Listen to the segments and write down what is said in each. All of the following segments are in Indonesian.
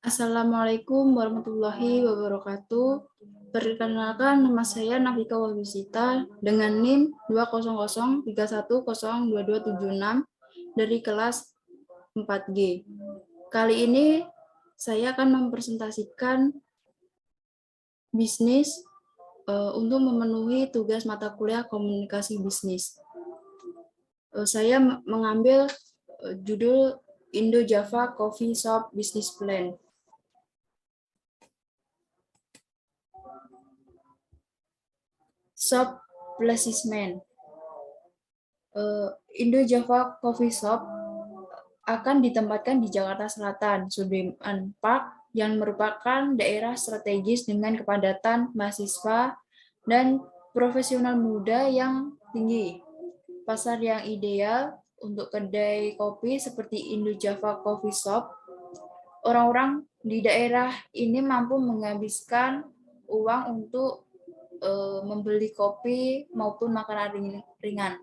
Assalamualaikum warahmatullahi wabarakatuh. Perkenalkan, nama saya Nafika Wabisita dengan NIM 20031022276 dari kelas 4G. Kali ini saya akan mempresentasikan bisnis untuk memenuhi tugas mata kuliah komunikasi bisnis. Saya mengambil judul Indo Java Coffee Shop Business Plan. Shop placement. Indo Java Coffee Shop akan ditempatkan di Jakarta Selatan, Sudirman Park, yang merupakan daerah strategis dengan kepadatan mahasiswa dan profesional muda yang tinggi. Pasar yang ideal untuk kedai kopi seperti Indo Java Coffee Shop. Orang-orang di daerah ini mampu menghabiskan uang untuk membeli kopi maupun makanan ringan.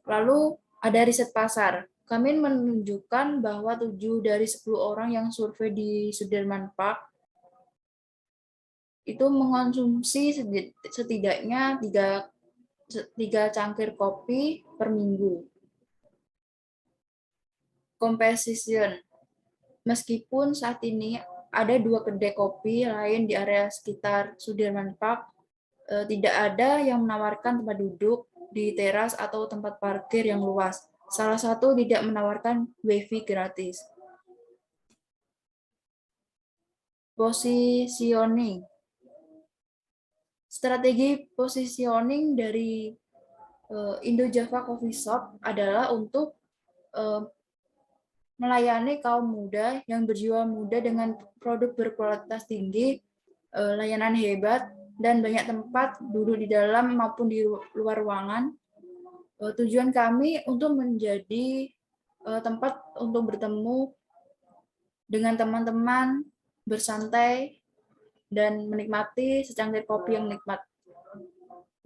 Lalu ada riset pasar. Kami menunjukkan bahwa 7 dari 10 orang yang survei di Sudirman Park itu mengonsumsi setidaknya 3 cangkir kopi per minggu. Composition. Meskipun saat ini ada 2 kedai kopi lain di area sekitar Sudirman Park, tidak ada yang menawarkan tempat duduk di teras atau tempat parkir yang luas. Salah satu tidak menawarkan WiFi gratis. Positioning. Strategi positioning dari Indo Java Coffee Shop adalah untuk melayani kaum muda yang berjiwa muda dengan produk berkualitas tinggi, layanan hebat, dan banyak tempat duduk di dalam maupun di luar ruangan. Tujuan kami untuk menjadi tempat untuk bertemu dengan teman-teman, bersantai, dan menikmati secangkir kopi yang nikmat.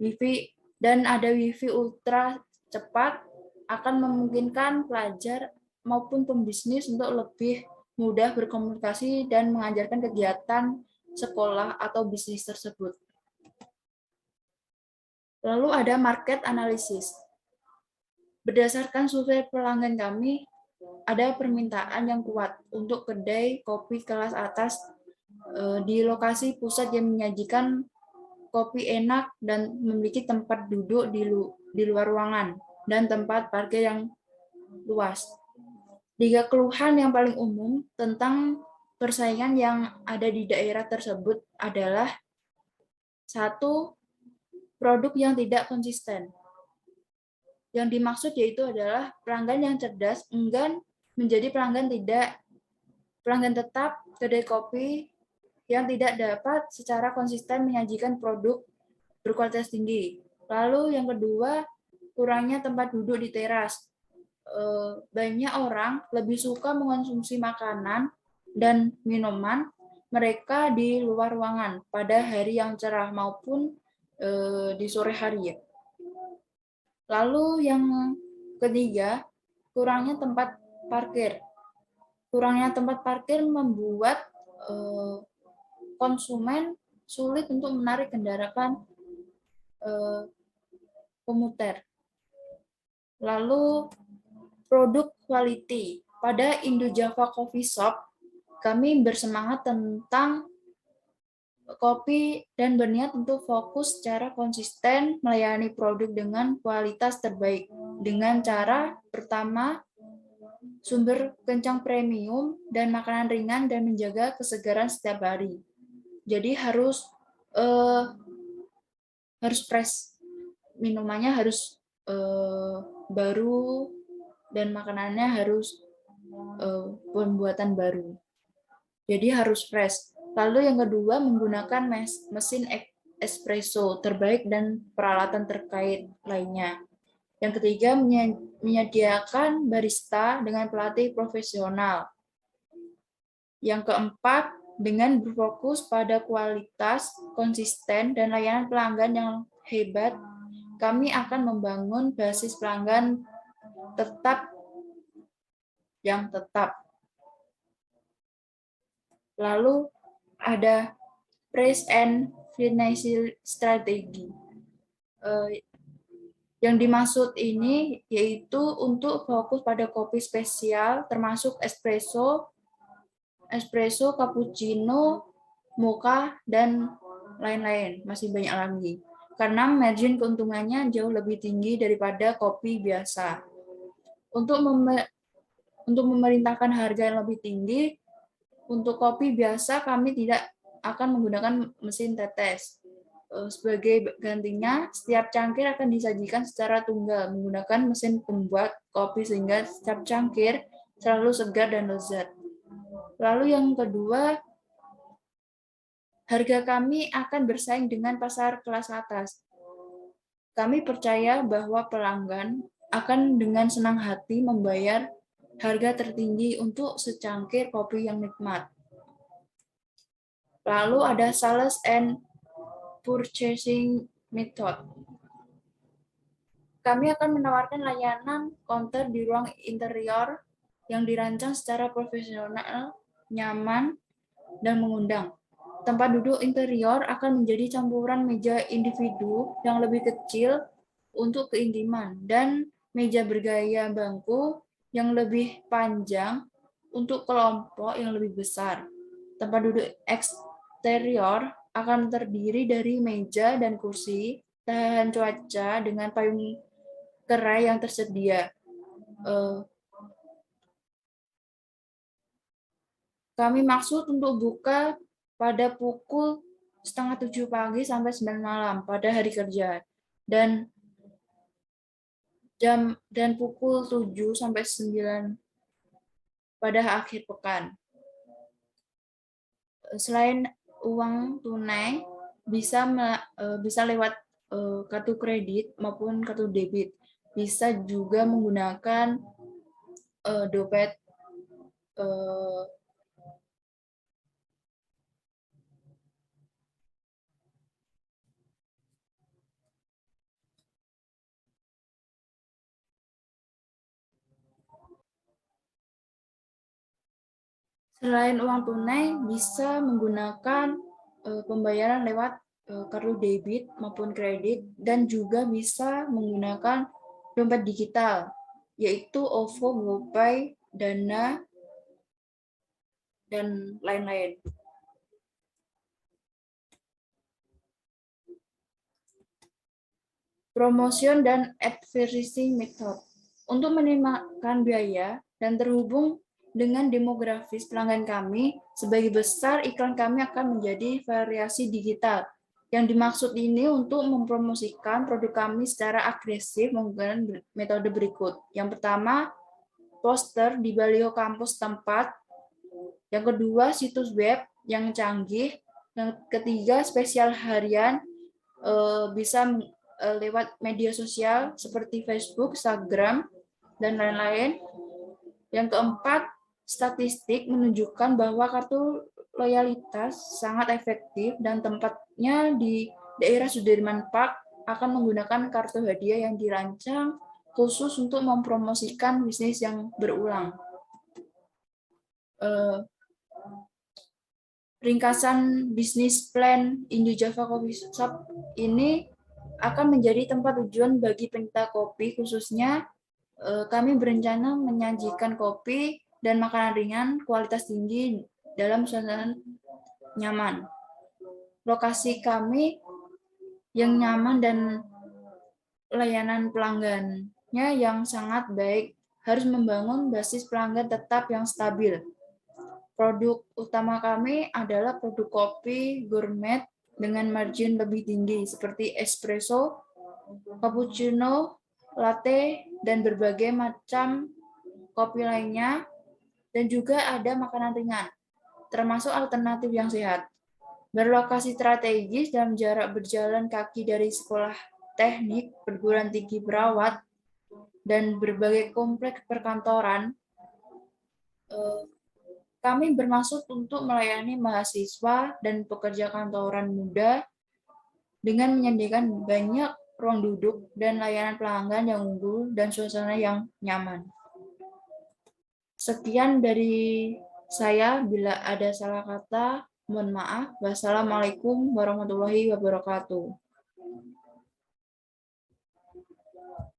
WiFi dan ada WiFi ultra cepat akan memungkinkan pelajar maupun pembisnis untuk lebih mudah berkomunikasi dan mengajarkan kegiatan sekolah atau bisnis tersebut. Lalu ada market analysis. Berdasarkan survei pelanggan kami, ada permintaan yang kuat untuk kedai kopi kelas atas di lokasi pusat yang menyajikan kopi enak dan memiliki tempat duduk di luar ruangan dan tempat parkir yang luas. 3 keluhan yang paling umum tentang persaingan yang ada di daerah tersebut adalah 1. Produk yang tidak konsisten. Yang dimaksud yaitu adalah pelanggan yang cerdas enggan menjadi pelanggan tetap kedai kopi yang tidak dapat secara konsisten menyajikan produk berkualitas tinggi. Lalu yang kedua, kurangnya tempat duduk di teras. Banyak orang lebih suka mengonsumsi makanan dan minuman mereka di luar ruangan pada hari yang cerah maupun di sore hari. Lalu yang ketiga, kurangnya tempat parkir. Kurangnya tempat parkir membuat konsumen sulit untuk menarik kendaraan komuter. Lalu produk quality. Pada Indo Java Coffee Shop, kami bersemangat tentang kopi dan berniat untuk fokus secara konsisten melayani produk dengan kualitas terbaik. Dengan cara pertama, sumber kencang premium dan makanan ringan dan menjaga kesegaran setiap hari. Jadi harus fresh, minumannya harus baru dan makanannya harus pembuatan baru. Jadi harus fresh. Lalu yang kedua, menggunakan mesin espresso terbaik dan peralatan terkait lainnya. Yang ketiga, menyediakan barista dengan pelatih profesional. Yang keempat, dengan berfokus pada kualitas, konsisten, dan layanan pelanggan yang hebat, kami akan membangun basis pelanggan tetap. Lalu ada price and financial strategy. Yang dimaksud ini yaitu untuk fokus pada kopi spesial termasuk espresso, cappuccino, mocha, dan lain-lain. Masih banyak lagi. Karena margin keuntungannya jauh lebih tinggi daripada kopi biasa. Untuk memerintahkan harga yang lebih tinggi, untuk kopi biasa kami tidak akan menggunakan mesin tetes. Sebagai gantinya, setiap cangkir akan disajikan secara tunggal menggunakan mesin pembuat kopi sehingga setiap cangkir selalu segar dan lezat. Lalu yang kedua, harga kami akan bersaing dengan pasar kelas atas. Kami percaya bahwa pelanggan akan dengan senang hati membayar harga tertinggi untuk secangkir kopi yang nikmat. Lalu ada sales and purchasing method. Kami akan menawarkan layanan counter di ruang interior yang dirancang secara profesional, nyaman, dan mengundang. Tempat duduk interior akan menjadi campuran meja individu yang lebih kecil untuk keintiman dan meja bergaya bangku yang lebih panjang untuk kelompok yang lebih besar. Tempat duduk eksterior akan terdiri dari meja dan kursi tahan cuaca dengan payung gerai yang tersedia. Kami maksud untuk buka pada pukul 6:30 pagi sampai 9 malam pada hari kerja dan pukul 7 sampai 9 pada akhir pekan. Selain uang tunai bisa lewat kartu kredit maupun kartu debit. Bisa juga menggunakan dompet Selain uang tunai, bisa menggunakan pembayaran lewat kartu debit maupun kredit, dan juga bisa menggunakan dompet digital, yaitu OVO, GoPay, Dana, dan lain-lain. Promotion dan advertising method. Untuk meningkatkan biaya dan terhubung dengan demografis pelanggan kami, sebagai besar iklan kami akan menjadi variasi digital. Yang dimaksud ini untuk mempromosikan produk kami secara agresif menggunakan metode berikut. Yang pertama, poster di baliho kampus tempat. Yang kedua, situs web yang canggih. Yang ketiga, spesial harian bisa lewat media sosial seperti Facebook, Instagram, dan lain-lain. Yang keempat, statistik menunjukkan bahwa kartu loyalitas sangat efektif dan tempatnya di daerah Sudirman Park akan menggunakan kartu hadiah yang dirancang khusus untuk mempromosikan bisnis yang berulang. Ringkasan bisnis plan Indo Java Coffee Shop ini akan menjadi tempat tujuan bagi pencinta kopi, khususnya kami berencana menyajikan kopi dan makanan ringan kualitas tinggi dalam suasana nyaman. Lokasi kami yang nyaman dan layanan pelanggannya yang sangat baik harus membangun basis pelanggan tetap yang stabil. Produk utama kami adalah produk kopi gourmet dengan margin lebih tinggi seperti espresso, cappuccino, latte, dan berbagai macam kopi lainnya, dan juga ada makanan ringan, termasuk alternatif yang sehat. Berlokasi strategis dalam jarak berjalan kaki dari sekolah teknik, perguruan tinggi perawat, dan berbagai kompleks perkantoran, kami bermaksud untuk melayani mahasiswa dan pekerja kantoran muda dengan menyediakan banyak ruang duduk dan layanan pelanggan yang unggul dan suasana yang nyaman. Sekian dari saya. Bila ada salah kata, mohon maaf. Wassalamualaikum warahmatullahi wabarakatuh.